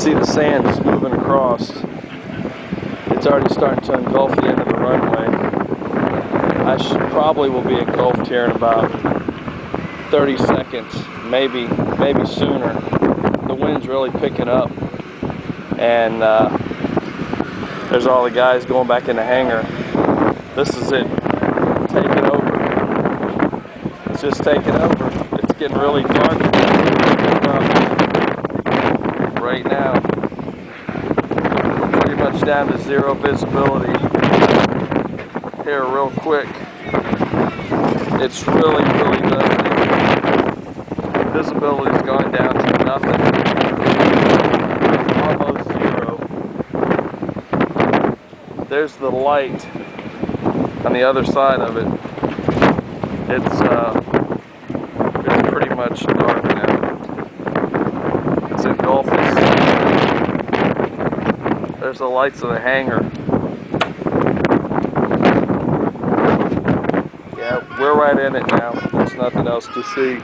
see the sand just moving across. It's already starting to engulf the end of the runway. I probably will be engulfed here in about 30 seconds, maybe sooner. The wind's really picking up, and there's all the guys going back in the hangar. This is it, taking over. It's just taking over. It's getting really dark right now. We're pretty much down to zero visibility here real quick. It's really dusty. Visibility's gone down to nothing. Almost zero. There's the light on the other side of it. It's pretty much dark now. It's engulfing. There's the lights of the hangar. Yeah, we're right in it now. There's nothing else to see.